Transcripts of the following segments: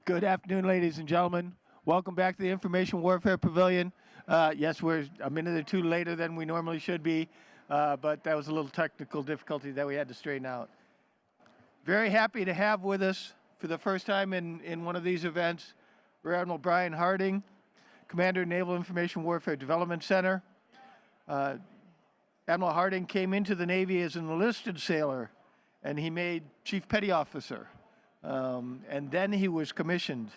Good afternoon, ladies and gentlemen. Welcome back to the Information Warfare Pavilion. Yes, we're a minute or two later than we normally should be, but that was a little technical difficulty that we had to straighten out. Very happy to have with us for the first time in one of these events, Rear Admiral Brian Harding, Commander, Naval Information Warfare Development Center. Admiral Harding came into the Navy as an enlisted sailor, and he made Chief Petty Officer. And then he was commissioned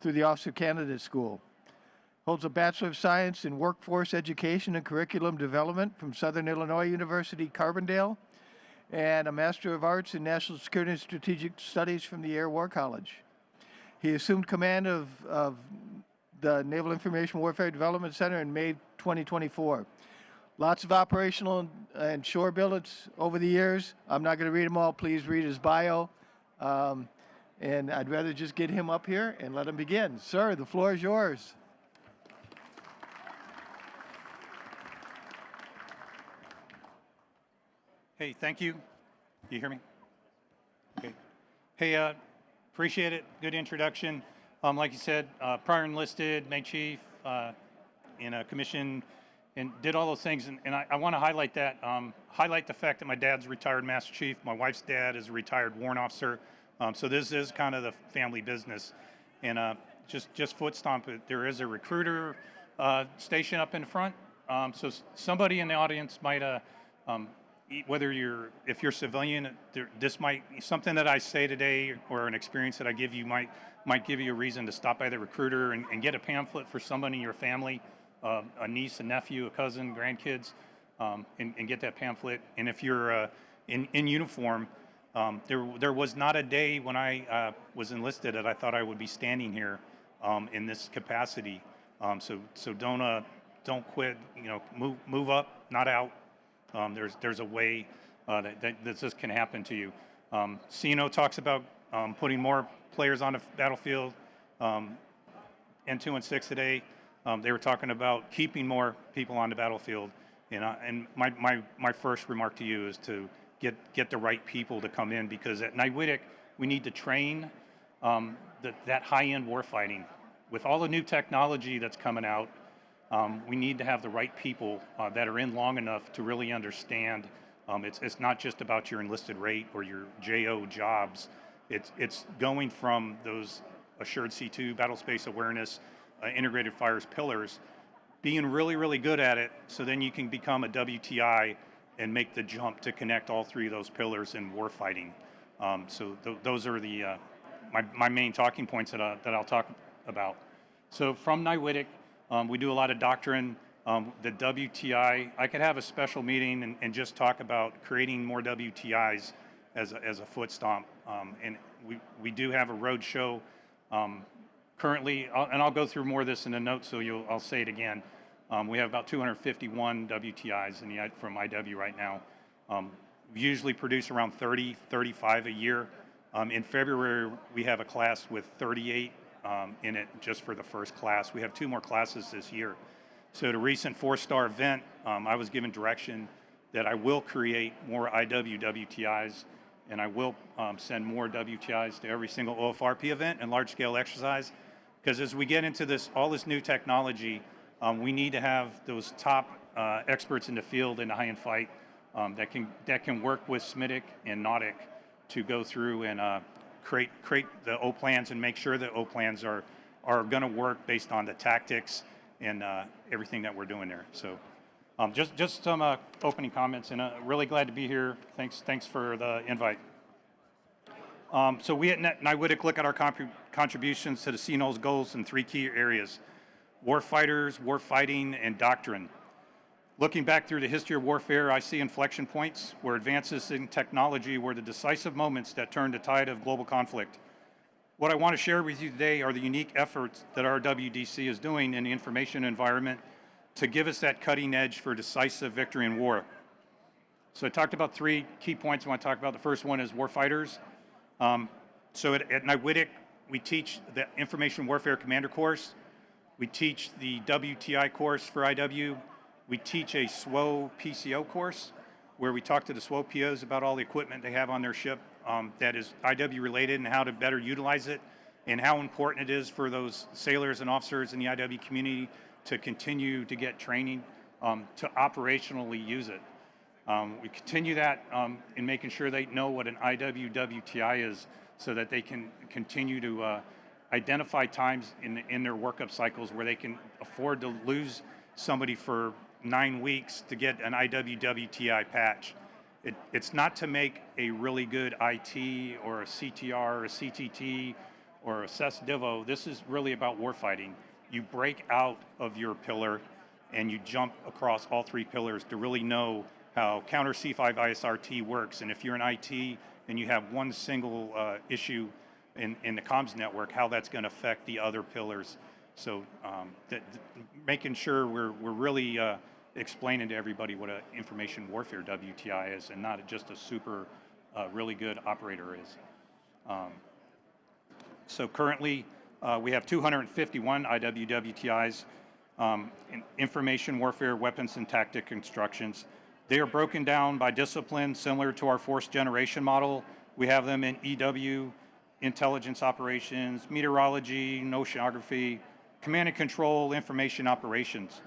through the Officer Candidate School. Holds a Bachelor of Science in Workforce Education and Curriculum Development from Southern Illinois University, Carbondale, and a Master of Arts in National Security and Strategic Studies from the Air War College. He assumed command of the Naval Information Warfare Development Center in May 2024. Lots of operational and shore billets over the years. I'm not going to read them all. Please read his bio. And I'd rather just get him up here and let him begin. Sir, the floor is yours. Hey, thank you. You hear me? Okay. Hey, appreciate it. Good introduction. Like you said, prior enlisted, made chief, in a commission, and did all those things. And I want to highlight that, highlight the fact that my dad's a retired Master Chief. My wife's dad is a retired warrant officer. So this is kind of the family business. And just foot stomp it. There is a recruiter station up in front. So somebody in the audience might, if you're civilian, this might, something that I say today or an experience that I give you might give you a reason to stop by the recruiter and get a pamphlet for somebody in your family, a niece, a nephew, a cousin, grandkids, and get that pamphlet. And if you're in uniform, there was not a day when I was enlisted that I thought I would be standing here in this capacity. So don't quit. Move up, not out. There's a way that this can happen to you. CNO talks about putting more players on the battlefield. N2 and 6 today, they were talking about keeping more people on the battlefield. And my first remark to you is to get the right people to come in, because at Niwitick we need to train that high-end warfighting. With all the new technology that's coming out, we need to have the right people that are in long enough to really understand. It's not just about your enlisted rate or your JO jobs. It's going from those assured C2, battle space awareness, integrated fires pillars, being really, really good at it, so then you can become a WTI and make the jump to connect all three of those pillars in warfighting. Those are the my main talking points that I'll talk about. So from Niwitick, we do a lot of doctrine. The WTI, I could have a special meeting and just talk about creating more WTIs as a foot stomp. And we do have a road show currently, and I'll go through more of this in the notes, so I'll say it again. We have about 251 WTIs from IW right now. We usually produce around 30, 35 a year. In February, we have a class with 38 in it just for the first class. We have 2 more classes this year. So the recent 4-star event, I was given direction that I will create more IW WTIs, and I will send more WTIs to every single OFRP event and large-scale exercise. Because as we get into all this new technology, we need to have those top experts in the field in the high-end fight that can work with SMIDIC and NAUTIC to go through and create the O plans and make sure that O plans are going to work based on the tactics and everything that we're doing there. So just some opening comments, and really glad to be here. Thanks for the invite. So we at Niwitick look at our contributions to the CNO's goals in 3 key areas: warfighters, warfighting, and doctrine. Looking back through the history of warfare, I see inflection points where advances in technology were the decisive moments that turned the tide of global conflict. What I want to share with you today are the unique efforts that our WDC is doing in the information environment to give us that cutting edge for decisive victory in war. So I talked about 3 key points I want to talk about. The first one is warfighters. So at Niwitick, we teach the Information Warfare Commander course. We teach the WTI course for IW. We teach a SWO PCO course where we talk to the SWO POs about all the equipment they have on their ship that is IW related and how to better utilize it. and how important it is for those sailors and officers in the IW community to continue to get training to operationally use it. We continue that in making sure they know what an IWWTI is so that they can continue to identify times in their workup cycles where they can afford to lose somebody for 9 weeks to get an IWWTI patch. It's not to make a really good IT or a CTR or a CTT or a CES-DIVO. This is really about warfighting. You break out of your pillar and you jump across all 3 pillars to really know how counter C5 ISRT works. And if you're in IT and you have one single issue in the comms network, how that's going to affect the other pillars. So making sure we're really explaining to everybody what an information warfare WTI is and not just a super really good operator is. So currently we have 251 IWWTIs in information warfare weapons and tactic instructions. They are broken down by discipline similar to our force generation model. We have them in EW, intelligence operations, meteorology, oceanography, command and control, information operations.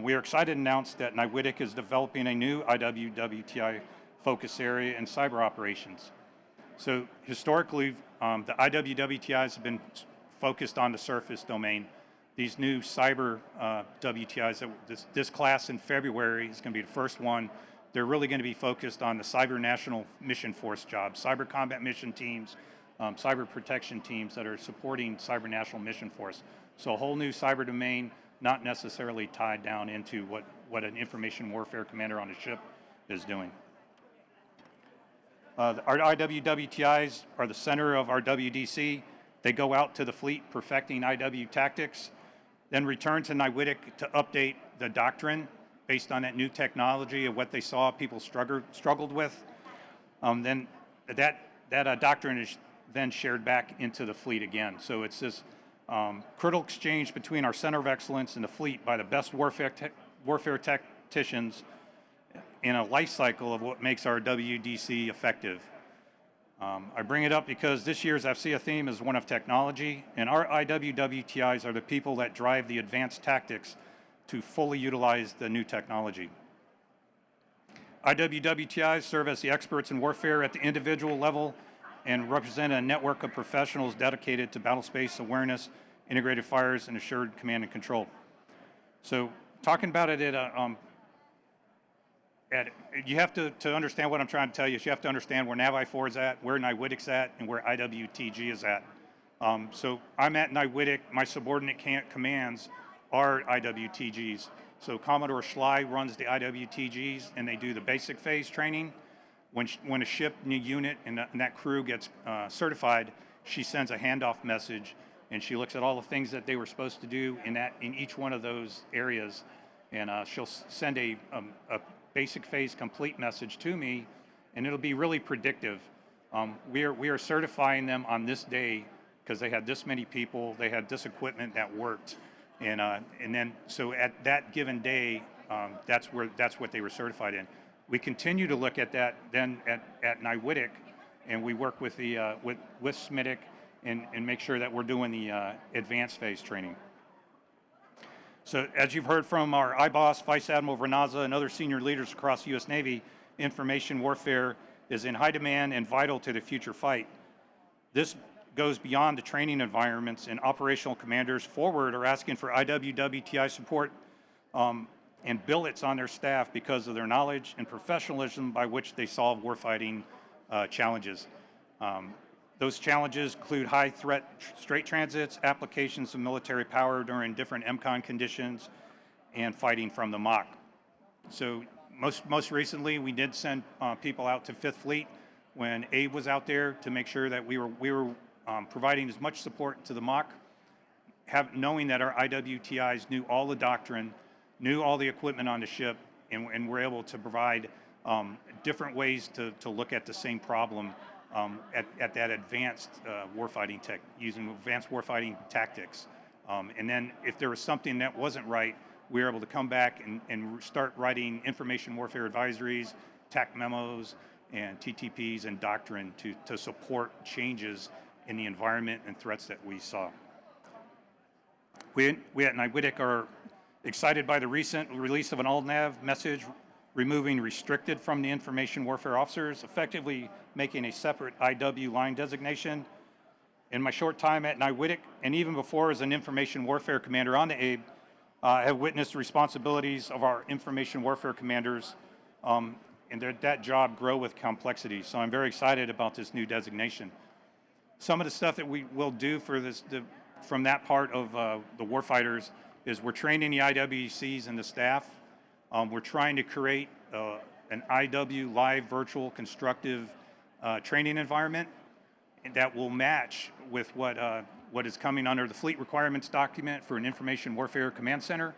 We are excited to announce that NIWIDIC is developing a new IWWTI focus area in cyber operations. So historically, the IWWTIs have been focused on the surface domain. These new cyber WTIs, this class in February is going to be the first one. They're really going to be focused on the cyber national mission force jobs, cyber combat mission teams, cyber protection teams that are supporting cyber national mission force. So a whole new cyber domain, not necessarily tied down into what an information warfare commander on a ship is doing. Our IWWTIs are the center of our WDC. They go out to the fleet perfecting IW tactics, then return to NIWIDIC to update the doctrine based on that new technology of what they saw people struggled with. Then that doctrine is then shared back into the fleet again. So it's this critical exchange between our center of excellence and the fleet by the best warfare tacticians in a life cycle of what makes our WDC effective. I bring it up because this year's AFCEA theme is one of technology, and our IWWTIs are the people that drive the advanced tactics to fully utilize the new technology. IWWTIs serve as the experts in warfare at the individual level and represent a network of professionals dedicated to battle space awareness, integrated fires, and assured command and control. So talking about it you have to understand what I'm trying to tell you. You have to understand where NAVI-4 is at, where NIWIDIC's at, and where IWTG is at. So I'm at NIWIDIC. My subordinate commands are IWTGs. So Commodore Schley runs the IWTGs, and they do the basic phase training. When a ship, new unit, and that crew gets certified, she sends a handoff message, and she looks at all the things that they were supposed to do in each one of those areas, and she'll send a basic phase complete message to me, and it'll be really predictive. We are certifying them on this day because they had this many people, they had this equipment that worked, and then so at that given day, that's what they were certified in. We continue to look at that then at NIWIDIC, and we work with with SMIDIC and make sure that we're doing the advanced phase training. So as you've heard from our IBOS, Vice Admiral Vernaza, and other senior leaders across the U.S. Navy, information warfare is in high demand and vital to the future fight. This goes beyond the training environments, and operational commanders forward are asking for IWWTI support and billets on their staff because of their knowledge and professionalism by which they solve warfighting challenges. Those challenges include high threat straight transits, applications of military power during different MCON conditions, and fighting from the MOC. So most recently, we did send people out to 5th Fleet when Abe was out there to make sure that we were providing as much support to the MOC, knowing that our IWTIs knew all the doctrine, knew all the equipment on the ship, and were able to provide different ways to look at the same problem at that advanced warfighting tech, using advanced warfighting tactics. And then if there was something that wasn't right, we were able to come back and start writing information warfare advisories, TAC memos, and TTPs and doctrine to support changes in the environment and threats that we saw. We at NIWITIC are excited by the recent release of an all-nav message removing restricted from the information warfare officers, effectively making a separate IW line designation. In my short time at NIWITIC, and even before as an information warfare commander on the ABE, I have witnessed the responsibilities of our information warfare commanders and that job grow with complexity. So I'm very excited about this new designation. Some of the stuff that we will do for this, from that part of the warfighters is we're training the IWCs and the staff. We're trying to create an IW live virtual constructive training environment that will match with what is coming under the fleet requirements document for an information warfare command center,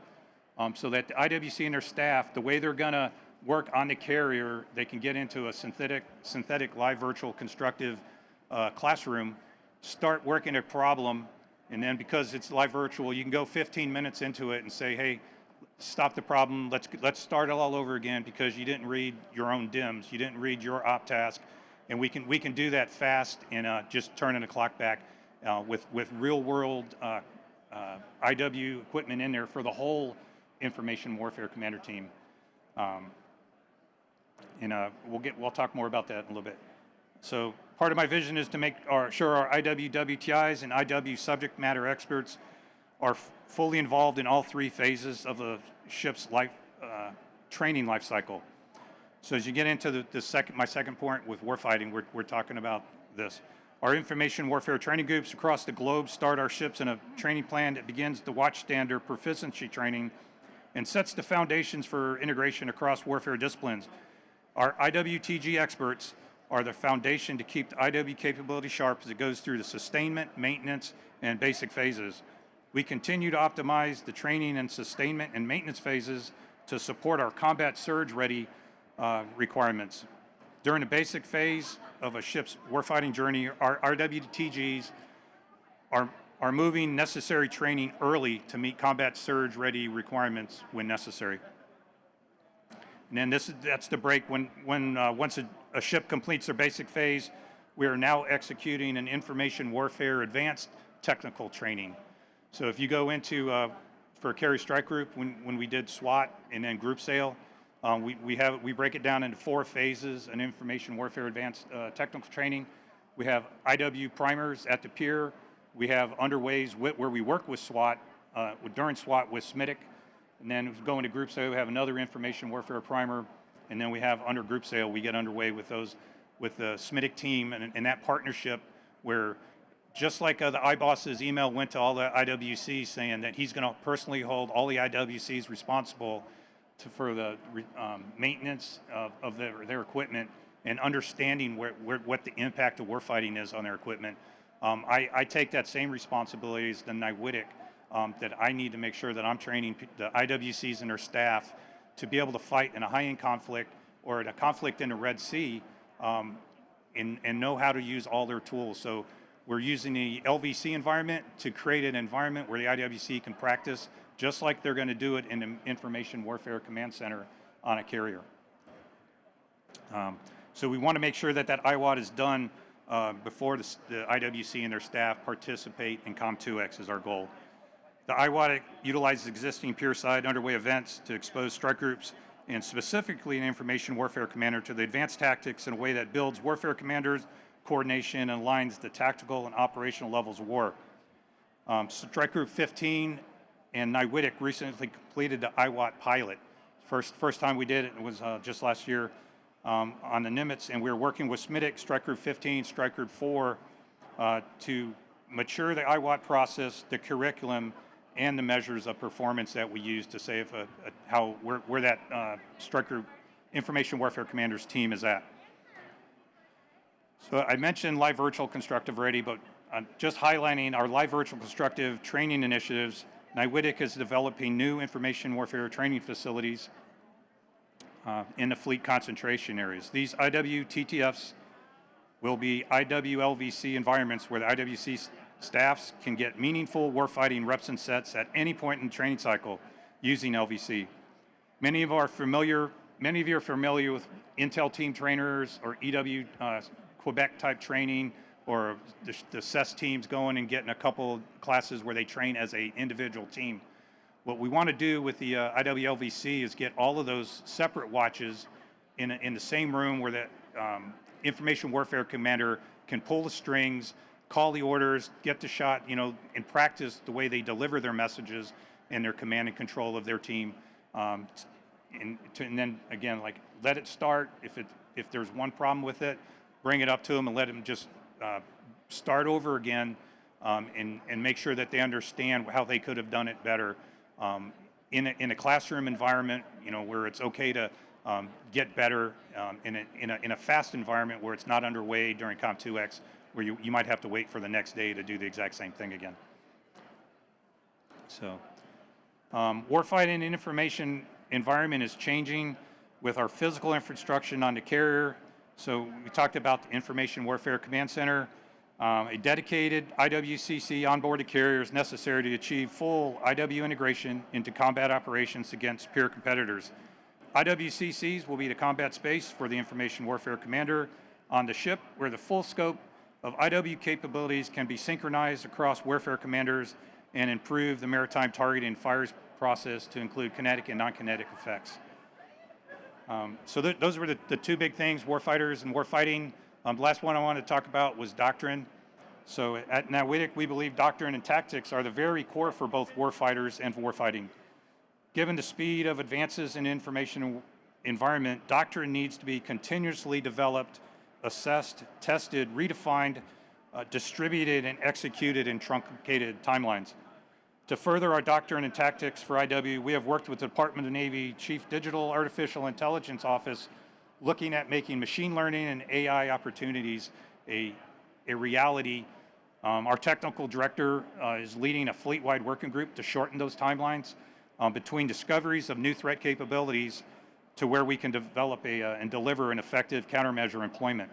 so that the IWC and their staff, the way they're gonna work on the carrier, they can get into a synthetic live virtual constructive classroom, start working a problem, and then because it's live virtual, you can go 15 minutes into it and say, hey, stop the problem, let's start it all over again because you didn't read your own DIMS, you didn't read your op task, and we can do that fast and just turning the clock back with real world IW equipment in there for the whole information warfare commander team. We'll talk more about that in a little bit. So part of my vision is to make sure our IW WTIs and IW subject matter experts are fully involved in all three phases of the ship's training life cycle. So as you get into my second point with warfighting, we're talking about this. Our information warfare training groups across the globe start our ships in a training plan that begins the watchstander proficiency training and sets the foundations for integration across warfare disciplines. Our IWTG experts are the foundation to keep the IW capability sharp as it goes through the sustainment, maintenance, and basic phases. We continue to optimize the training and sustainment and maintenance phases to support our combat surge ready requirements. During the basic phase of a ship's warfighting journey, our RWTGs are moving necessary training early to meet combat surge ready requirements when necessary. And then that's the break when once a ship completes their basic phase, we are now executing an information warfare advanced technical training. So if you go into, for a carrier strike group, when we did SWAT and then group sale, we break it down into 4 phases: an information warfare advanced technical training. We have IW primers at the pier. We have underways where we work with SWAT during SWAT with SMITIC, and then going to group sale, we have another information warfare primer, and then we have under group sale, we get underway with the SMITIC team and that partnership where, just like the IBOS's email went to all the IWCs saying that he's going to personally hold all the IWCs responsible for the maintenance of their equipment and understanding what the impact of warfighting is on their equipment. I take that same responsibility as the NIWITIC, that I need to make sure that I'm training the IWCs and their staff to be able to fight in a high-end conflict or in a conflict in the Red Sea and know how to use all their tools. So we're using the LVC environment to create an environment where the IWC can practice just like they're going to do it in the Information Warfare Command Center on a carrier. So we want to make sure that IWAT is done before the IWC and their staff participate in COM2X is our goal. The IWAT utilizes existing pier-side underway events to expose strike groups and specifically an information warfare commander to the advanced tactics in a way that builds warfare commanders, coordination, and aligns the tactical and operational levels of war. Strike Group 15 and NIWITIC recently completed the IWAT pilot. First time we did it was just last year on the Nimitz, and we were working with SMITIC, Strike Group 15, Strike Group 4 to mature the IWAT process, the curriculum, and the measures of performance that we use to say where that Strike Group Information Warfare Commander's team is at. So I mentioned live virtual constructive ready, but just highlighting our live virtual constructive training initiatives, NIWITIC is developing new information warfare training facilities in the fleet concentration areas. These IWTTFs will be IWLVC environments where the IWC staffs can get meaningful warfighting reps and sets at any point in the training cycle using LVC. Many of you are familiar with Intel team trainers or EW Quebec type training or the CES teams going and getting a couple classes where they train as an individual team. What we want to do with the IWLVC is get all of those separate watches in the same room where the information warfare commander can pull the strings, call the orders, get the shot, and practice the way they deliver their messages and their command and control of their team. And then again, like, let it start. If there's one problem with it, bring it up to them and let them just start over again, and make sure that they understand how they could have done it better. In a classroom environment, where it's okay to get better, in a fast environment where it's not underway during Comp2X, where you might have to wait for the next day to do the exact same thing again. So, warfighting information environment is changing with our physical infrastructure on the carrier. So we talked about the Information Warfare Command Center. A dedicated IWCC onboard the carrier is necessary to achieve full IW integration into combat operations against peer competitors. IWCCs will be the combat space for the Information Warfare Commander on the ship, where the full scope of IW capabilities can be synchronized across warfare commanders and improve the maritime targeting and fires process to include kinetic and non-kinetic effects. So those were the two big things, warfighters and warfighting. The last one I wanted to talk about was doctrine. So at NAWITIC, we believe doctrine and tactics are the very core for both warfighters and warfighting. Given the speed of advances in information environment, doctrine needs to be continuously developed, assessed, tested, redefined, distributed, and executed in truncated timelines. To further our doctrine and tactics for IW, we have worked with the Department of Navy Chief Digital Artificial Intelligence Office, looking at making machine learning and AI opportunities a reality. Our technical director is leading a fleet-wide working group to shorten those timelines between discoveries of new threat capabilities to where we can develop and deliver an effective countermeasure employment.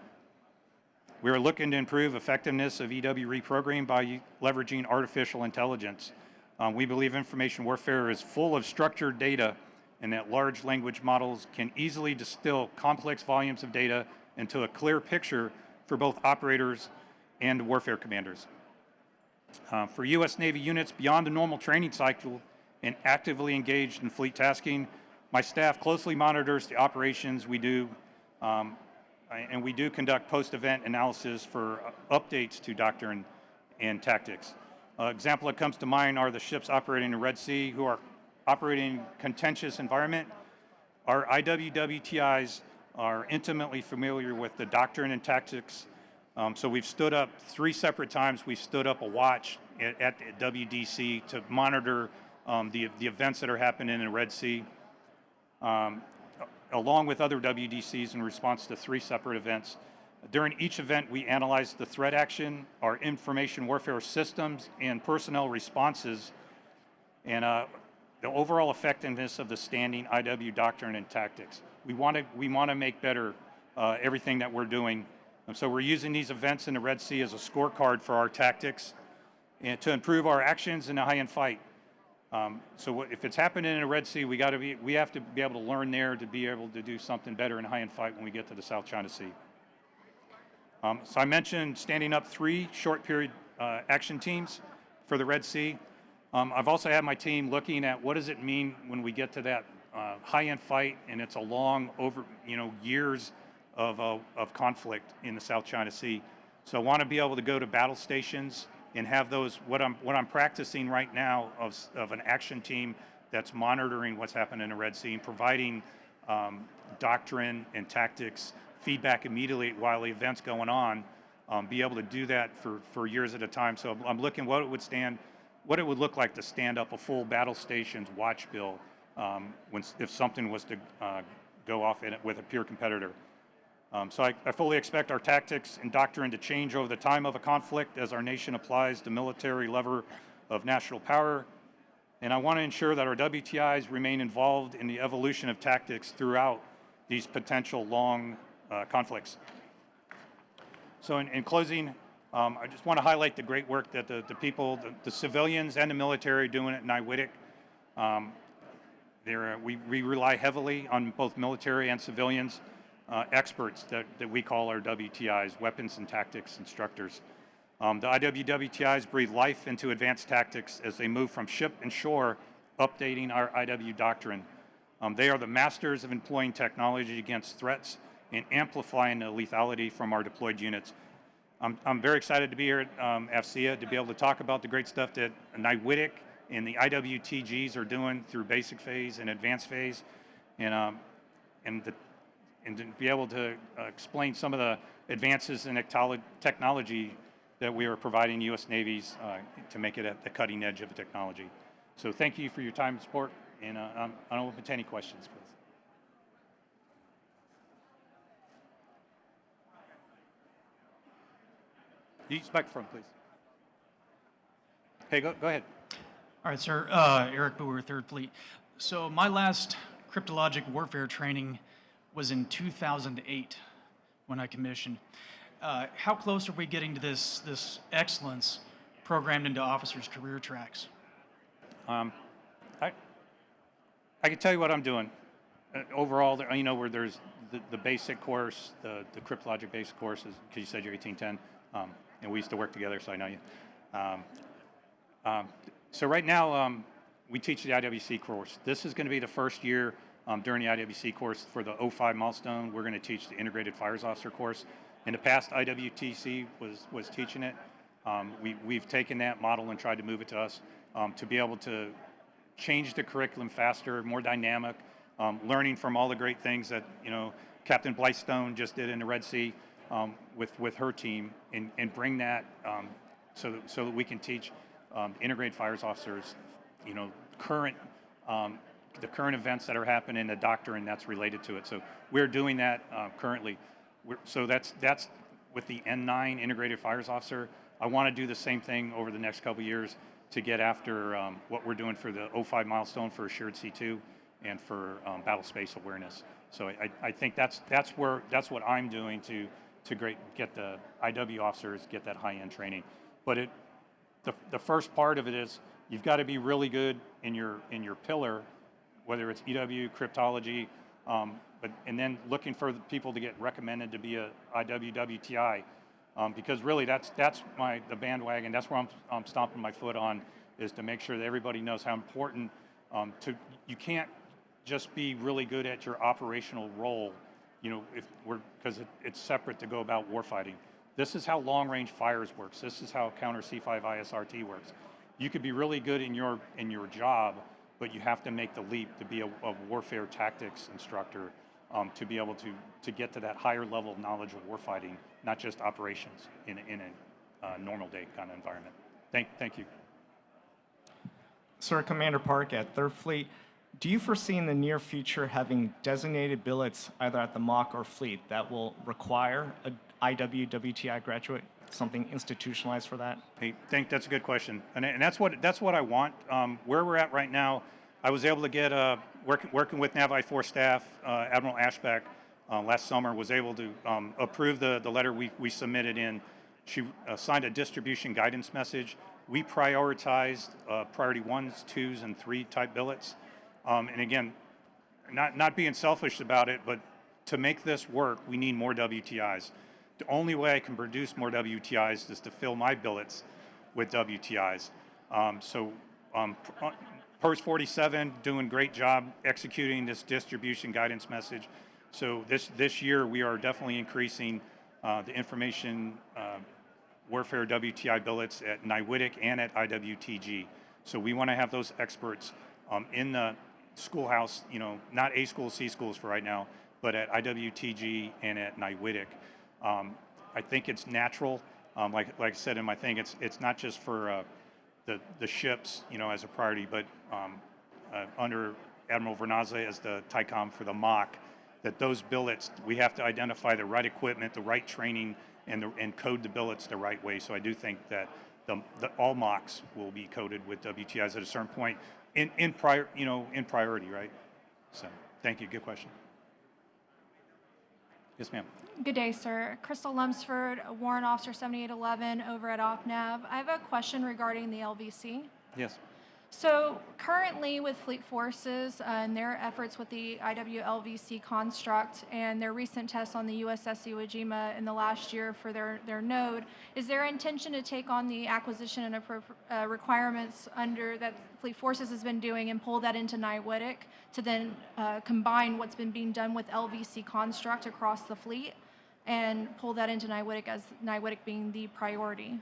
We are looking to improve effectiveness of EW reprogramming by leveraging artificial intelligence. We believe information warfare is full of structured data, and that large language models can easily distill complex volumes of data into a clear picture for both operators and warfare commanders. For U.S. Navy units beyond the normal training cycle and actively engaged in fleet tasking, my staff closely monitors the operations we do, and we do conduct post-event analysis for updates to doctrine and tactics. Example that comes to mind are the ships operating in the Red Sea who are operating in contentious environment. Our IWWTIs are intimately familiar with the doctrine and tactics. So we've stood up 3 separate times. We've stood up a watch at the WDC to monitor the events that are happening in the Red Sea, along with other WDCs in response to 3 separate events. During each event, we analyze the threat action, our information warfare systems, and personnel responses, and the overall effectiveness of the standing IW doctrine and tactics. We want to make better everything that we're doing. And so we're using these events in the Red Sea as a scorecard for our tactics and to improve our actions in a high-end fight. So if it's happening in the Red Sea, we have to be able to learn there to be able to do something better in a high-end fight when we get to the South China Sea. So I mentioned standing up 3 short period action teams for the Red Sea. I've also had my team looking at what does it mean when we get to that high-end fight, and it's a long years of conflict in the South China Sea. So I want to be able to go to battle stations and have those, what I'm practicing right now of an action team that's monitoring what's happening in the Red Sea and providing doctrine and tactics feedback immediately while the event's going on, be able to do that for years at a time. So I'm looking what it would look like to stand up a full battle stations watch bill if something was to go off in it with a peer competitor. So I fully expect our tactics and doctrine to change over the time of a conflict as our nation applies the military lever of national power. And I want to ensure that our WTIs remain involved in the evolution of tactics throughout these potential long conflicts. So in closing, I just want to highlight the great work that the people, the civilians and the military are doing at NIWITIC. We rely heavily on both military and civilians experts that we call our WTIs, weapons and tactics instructors. The IWWTIs breathe life into advanced tactics as they move from ship and shore, updating our IW doctrine. They are the masters of employing technology against threats and amplifying the lethality from our deployed units. I'm very excited to be here at AFCEA to be able to talk about the great stuff that NIWITIC and the IWTGs are doing through basic phase and advanced phase, and to be able to explain some of the advances in technology that we are providing U.S. Navies to make it at the cutting edge of the technology. So thank you for your time and support, and I'm open to any questions, please. Use the microphone, please. Hey, go ahead. All right, sir. Eric Boer, 3rd Fleet. So my last cryptologic warfare training was in 2008 when I commissioned. How close are we getting to this excellence programmed into officers' career tracks? I can tell you what I'm doing. Overall, where there's the basic course, the cryptologic basic course, because you said you're 1810, and we used to work together, so I know you. So right now, we teach the IWC course. This is going to be the first year during the IWC course for the 05 milestone. We're going to teach the Integrated Fires Officer course. In the past, IWTC was teaching it. We've taken that model and tried to move it to us to be able to change the curriculum faster, more dynamic, learning from all the great things that Captain Blythestone just did in the Red Sea with her team, and bring that so that we can teach integrated fires officers, current the current events that are happening, the doctrine that's related to it. So we're doing that currently. So that's with the N9 integrated fires officer. I want to do the same thing over the next couple of years to get after what we're doing for the 05 milestone for Assured C2 and for battle space awareness. So I think that's what I'm doing to get the IW officers, get that high-end training. But the first part of it is you've got to be really good in your pillar, whether it's EW, cryptology, and then looking for the people to get recommended to be a IWWTI, because really that's the bandwagon. That's where I'm stomping my foot on, is to make sure that everybody knows how important you can't just be really good at your operational role, because it's separate to go about warfighting. This is how long-range fires works. This is how counter C5 ISRT works. You could be really good in your job, but you have to make the leap to be a warfare tactics instructor, to be able to get to that higher level of knowledge of warfighting, not just operations in a normal day kind of environment. Thank you. Sir, Commander Park at 3rd Fleet, do you foresee in the near future having designated billets either at the MOC or Fleet that will require an IWWTI graduate, something institutionalized for that? Hey, that's a good question, and that's what I want. Where we're at right now, I was able to get working with Naval 4 staff, Admiral Ashbeck last summer was able to approve the letter we submitted in. She signed a distribution guidance message. We prioritized priority 1s, 2s, and 3 type billets. And again, not being selfish about it, but to make this work, we need more WTIs. The only way I can produce more WTIs is to fill my billets with WTIs. PERS 47 doing great job executing this distribution guidance message. So this year we are definitely increasing the information warfare WTI billets at NIWITIC and at IWTG. So we want to have those experts in the schoolhouse, not A schools, C schools for right now, but at IWTG and at NIWITIC. I think it's natural, like I said in my thing, it's not just for the ships, as a priority, but under Admiral Vernazza as the TICOM for the MOC, that those billets, we have to identify the right equipment, the right training, and code the billets the right way. So I do think that all MOCs will be coded with WTIs at a certain point in priority, right? So thank you. Good question. Yes, ma'am. Good day, sir. Crystal Lumsford, Warrant Officer 7811 over at OpNav. I have a question regarding the LVC. Yes. So currently with Fleet Forces and their efforts with the IWLVC construct and their recent tests on the USS Iwo Jima in the last year for their node, is their intention to take on the acquisition and requirements under that Fleet Forces has been doing and pull that into NIWIDIC to then combine what's been being done with LVC construct across the fleet and pull that into NIWIDIC as NIWIDIC being the priority?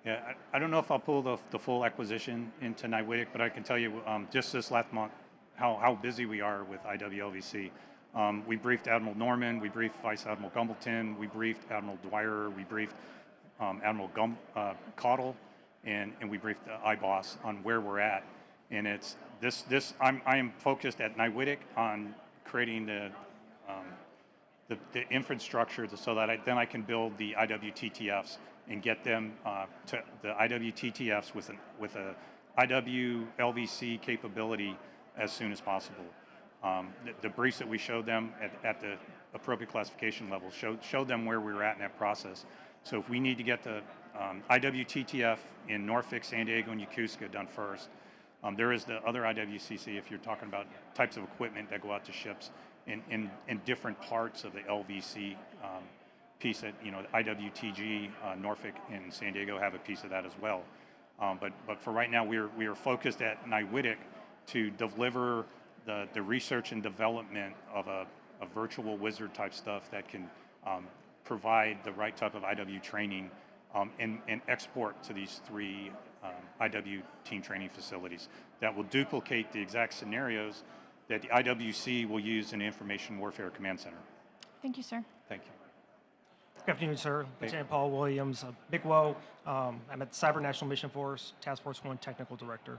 Yeah, I don't know if I'll pull the full acquisition into NIWIDIC, but I can tell you just this last month how busy we are with IWLVC. We briefed Admiral Norman, we briefed Vice Admiral Gumbleton, we briefed Admiral Dwyer, we briefed Admiral Caudle, and we briefed the IBOS on where we're at. And it's I am focused at NIWIDIC on creating the infrastructure so that then I can build the IWTTFs and get them to the IWTTFs with a IWLVC capability as soon as possible. The briefs that we showed them at the appropriate classification level showed them where we were at in that process. So if we need to get the IWTTF in Norfolk, San Diego, and Yokosuka done first, there is the other IWCC if you're talking about types of equipment that go out to ships in different parts of the LVC piece that, IWTG, Norfolk and San Diego have a piece of that as well. But for right now, we are focused at NIWIDIC to deliver the research and development of a virtual wizard type stuff that can provide the right type of IW training and export to these three IW team training facilities that will duplicate the exact scenarios that the IWC will use in the Information Warfare Command Center. Thank you, sir. Thank you. Good afternoon, sir. Lieutenant Paul Williams, Big Woe. I'm at the Cyber National Mission Force, Task Force 1 Technical Director.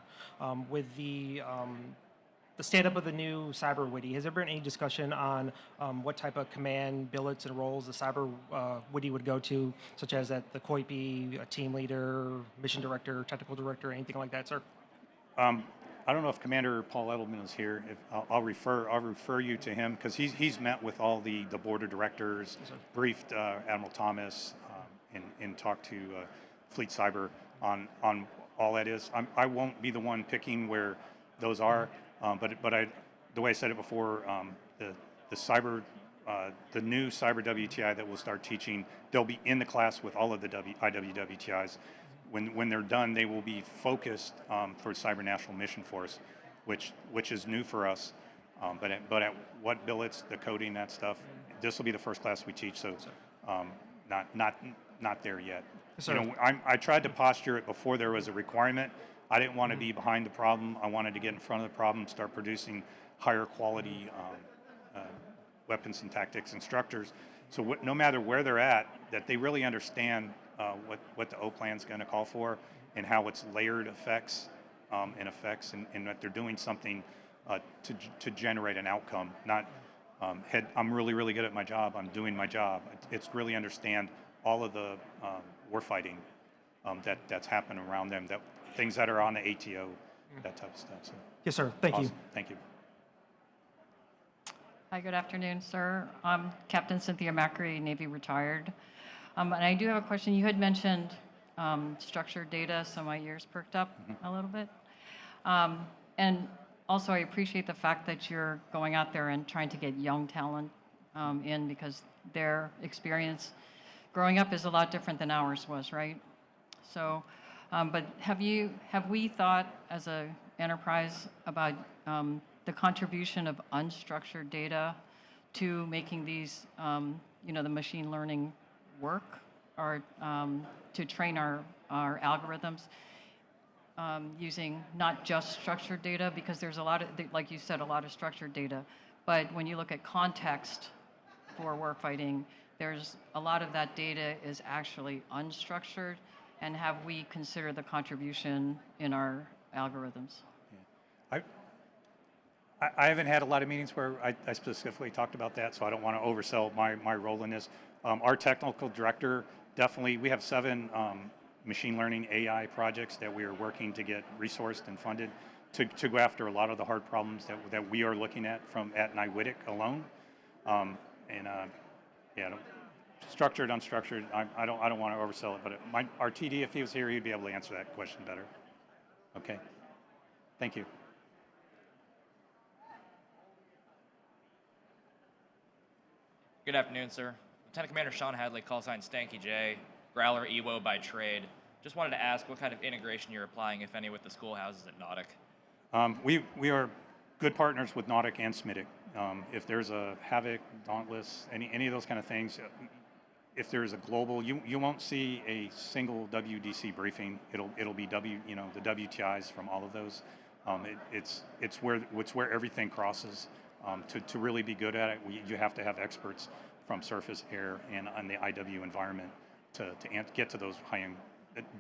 With the stand-up of the new Cyber Witty, has there been any discussion on what type of command billets and roles the Cyber Witty would go to, such as at the COIPE, a team leader, mission director, technical director, anything like that, sir? I don't know if Commander Paul Edelman is here. I'll refer you to him because he's met with all the board of directors, briefed Admiral Thomas, and talked to Fleet Cyber on all that is. I won't be the one picking where those are, but the way I said it before, the new Cyber WTI that we'll start teaching, they'll be in the class with all of the IWWTIs. When they're done, they will be focused for Cyber National Mission Force, which is new for us. But at what billets, the coding, that stuff, this will be the first class we teach. So not there yet. I tried to posture it before there was a requirement. I didn't want to be behind the problem. I wanted to get in front of the problem, start producing higher quality weapons and tactics instructors. So no matter where they're at, that they really understand what the O plan is going to call for and how it's layered effects and that they're doing something to generate an outcome. Not I'm really, really good at my job, I'm doing my job. It's really understand all of the warfighting that's happening around them, that things that are on the ATO, that type of stuff. So, Yes, sir. Thank you. Thank you. Hi, good afternoon, sir. I'm Captain Cynthia Macri, Navy retired. And I do have a question. You had mentioned structured data, so my ears perked up a little bit. And also, I appreciate the fact that you're going out there and trying to get young talent in, because their experience growing up is a lot different than ours was, right? So, but have we thought as a enterprise about the contribution of unstructured data to making these, the machine learning work, or to train our algorithms using not just structured data, because there's a lot of, like you said, a lot of structured data. But when you look at context for warfighting, there's a lot of that data is actually unstructured. And have we considered the contribution in our algorithms? Yeah. I haven't had a lot of meetings where I specifically talked about that, so I don't want to oversell my role in this. Our technical director, definitely, we have 7 machine learning AI projects that we are working to get resourced and funded to go after a lot of the hard problems that we are looking at at NIWIDIC alone. Structured, unstructured, I don't want to oversell it, but our TD, if he was here, he'd be able to answer that question better. Okay. Thank you. Good afternoon, sir. Lieutenant Commander Sean Hadley, call sign Stanky J, Growler EWO by trade. Just wanted to ask what kind of integration you're applying, if any, with the schoolhouses at Nautic. We are good partners with Nautic and SMITIC. If there's a Havoc, Dauntless, any of those kind of things, if there's a global, you won't see a single WDC briefing. It'll be the WTIs from all of those. It's where everything crosses. To really be good at it, you have to have experts from surface, air, and on the IW environment to get to those high-end,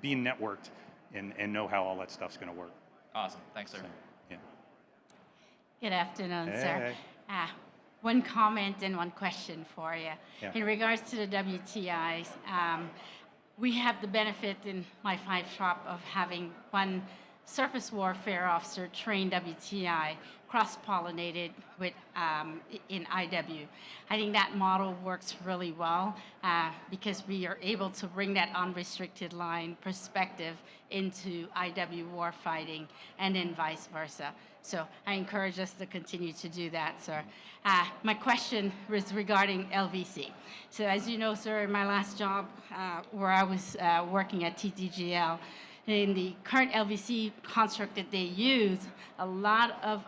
be networked and know how all that stuff's going to work. Awesome. Thanks, sir. So, yeah. Good afternoon, Hey. sir. One comment and one question for you. Yeah. In regards to the WTIs, we have the benefit in my 5 shop of having one surface warfare officer trained WTI cross-pollinated with in IW. I think that model works really well because we are able to bring that unrestricted line perspective into IW warfighting and then vice versa. So I encourage us to continue to do that, sir. My question was regarding LVC. So as you know, sir, in my last job where I was working at TTGL, in the current LVC construct that they use, a lot of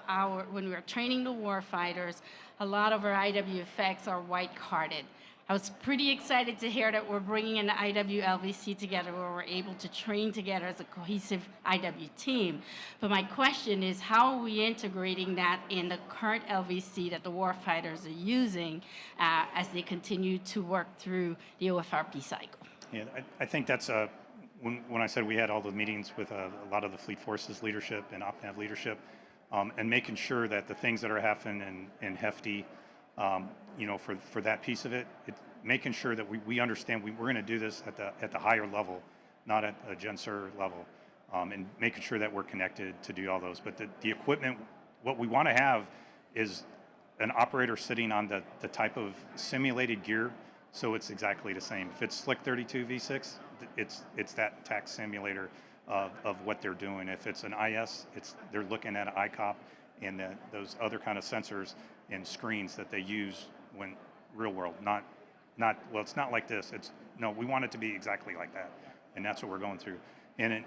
when we're training the warfighters, a lot of our IW effects are white carded. I was pretty excited to hear that we're bringing an IW LVC together where we're able to train together as a cohesive IW team. But my question is, how are we integrating that in the current LVC that the warfighters are using as they continue to work through the OFRP cycle? Yeah, I think that's when I said we had all the meetings with a lot of the Fleet Forces leadership and OPNAV leadership, and making sure that the things that are happening in Hefty, for that piece of it, making sure that we understand we're going to do this at the higher level, not at a GenSur level, and making sure that we're connected to do all those. But the equipment, what we want to have is an operator sitting on the type of simulated gear, so it's exactly the same. If it's Slick 32 V6, it's that tax simulator of what they're doing. If it's an IS, they're looking at an ICOP and those other kind of sensors and screens that they use when real world. Not well. It's not like this. We want it to be exactly like that, and that's what we're going through. And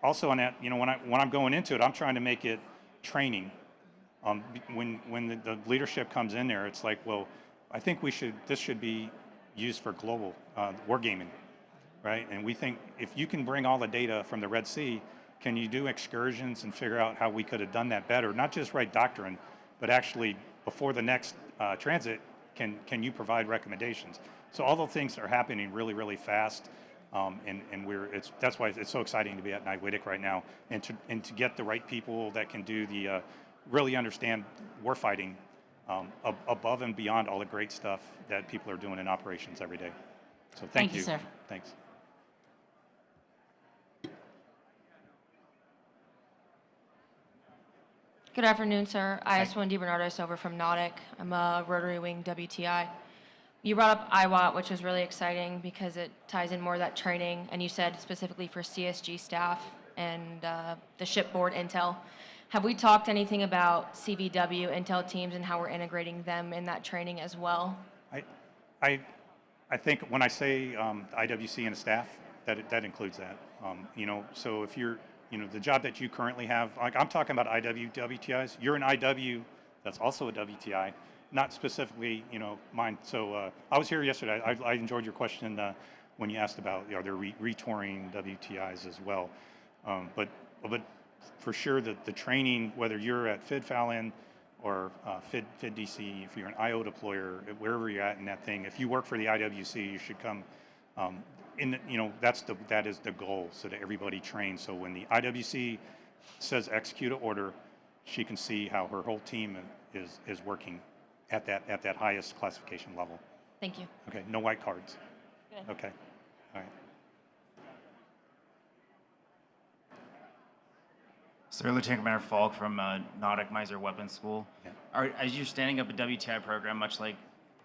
also on that, when I'm going into it, I'm trying to make it training. When the leadership comes in there, it's like, well, I think this should be used for global wargaming. Right, and we think if you can bring all the data from the Red Sea, can you do excursions and figure out how we could have done that better? Not just write doctrine, but actually before the next transit, can you provide recommendations? So all those things are happening really, really fast, and that's why it's so exciting to be at NIWIDIC right now, and to get the right people that can do the really understand warfighting above and beyond all the great stuff that people are doing in operations every day. So thank you, sir. Thanks. Good afternoon, sir. IS-1 DiBernardo over from Nautic. I'm a rotary wing WTI. You brought up IWAT, which is really exciting because it ties in more of that training, and you said specifically for CSG staff and the shipboard intel. Have we talked anything about CVW intel teams and how we're integrating them in that training as well? I think when I say IWC and staff, that includes that. So if you're the job that you currently have, like I'm talking about WTIs, you're an IW that's also a WTI, not specifically, mine. So I was here yesterday. I enjoyed your question when you asked about, are there retouring WTIs as well? But for sure the training, whether you're at FID-FALIN or FID DC, if you're an IO deployer, wherever you're at in that thing, if you work for the IWC, you should come that is the goal, so that everybody trains. So when the IWC says execute an order, she can see how her whole team is working at that highest classification level. Thank you. Okay, no white cards. Good. Okay, all right. Sir, Lieutenant Commander Falk from Nautic Miser Weapons School. Yeah. As you're standing up a WTI program, much like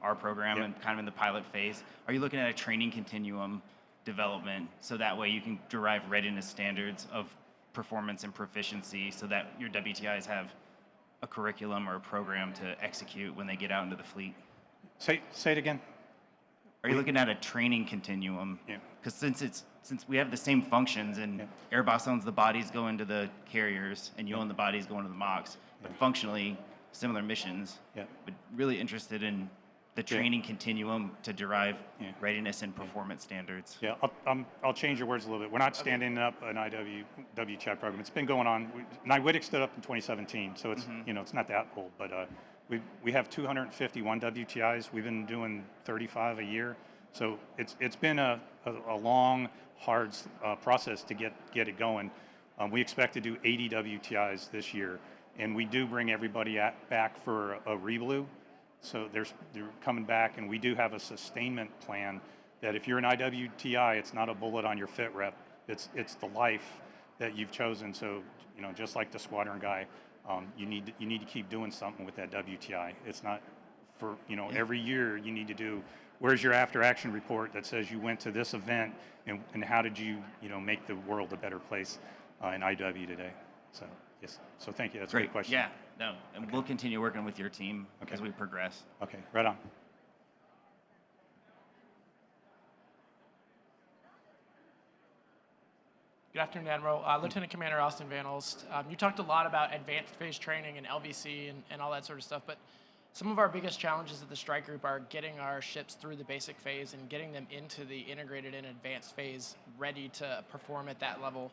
our program, and kind of in the pilot phase, are you looking at a training continuum development so that way you can derive readiness standards of performance and proficiency so that your WTIs have a curriculum or a program to execute when they get out into the fleet? Say it again. Are you looking at a training continuum? Yeah. Because since we have the same functions and Airboss owns the bodies going to the carriers and you own the bodies going to the mocks, but functionally similar missions. Yeah. But really interested in the training continuum to derive readiness and performance standards. Yeah, I'll change your words a little bit. We're not standing up an WTI program. It's been going on. NIWITIC stood up in 2017, so it's it's not that old. But we have 251 WTIs. We've been doing 35 a year, so it's been a long, hard process to get it going. We expect to do 80 WTIs this year, and we do bring everybody back for a reblue. So they're coming back, and we do have a sustainment plan that if you're an IWTI, it's not a bullet on your fit rep. It's the life that you've chosen. So just like the squadron guy, you need to keep doing something with that WTI. It's not for every year you need to do. Where's your after action report that says you went to this event and how did you make the world a better place in IW today? So yes. So thank you. That's a great question. Yeah. No, and we'll continue working with your team as we progress. Okay, right on. Good afternoon, Admiral. Lieutenant Commander Austin Van Olst. You talked a lot about advanced phase training and LVC and all that sort of stuff, but some of our biggest challenges at the strike group are getting our ships through the basic phase and getting them into the integrated and advanced phase ready to perform at that level.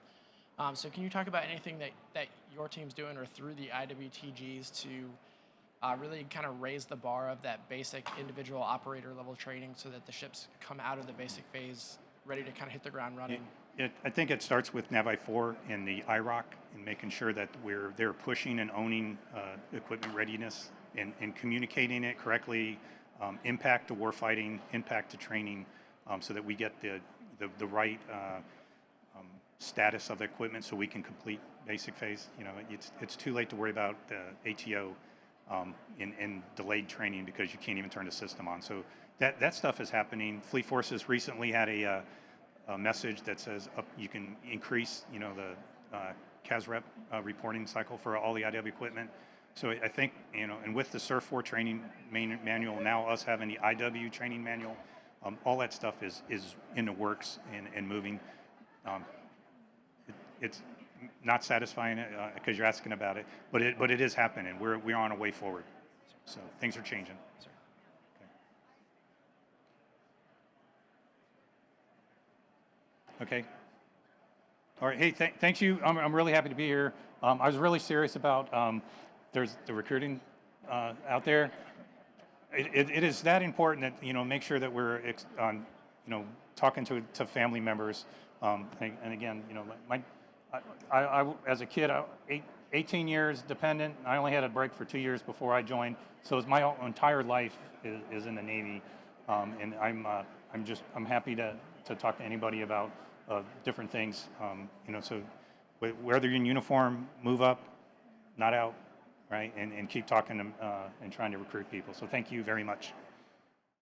So can you talk about anything that your team's doing or through the IWTGs to really kind of raise the bar of that basic individual operator level training so that the ships come out of the basic phase ready to kind of hit the ground running? I think it starts with Navi 4 and the IROC and making sure that they're pushing and owning equipment readiness and communicating it correctly, impact to warfighting, impact to training, so that we get the right status of the equipment so we can complete basic phase. It's too late to worry about the ATO in delayed training because you can't even turn the system on. So that stuff is happening. Fleet Forces recently had a message that says you can increase the CASREP reporting cycle for all the IW equipment. So I think and with the SURF 4 training manual, now us having the IW training manual, all that stuff is in the works and moving. It's not satisfying because you're asking about it, but it is happening. We're on a way forward. So things are changing. Okay. All right. Hey, thanks you. I'm really happy to be here. I was really serious about there's the recruiting out there. It is that important that make sure that we're talking to family members. And again, I as a kid, 18 years dependent. I only had a break for 2 years before I joined. So it's my entire life is in the Navy, and I'm happy to talk to anybody about different things. So whether you're in uniform, move up, not out, right, and keep talking and trying to recruit people. So thank you very much.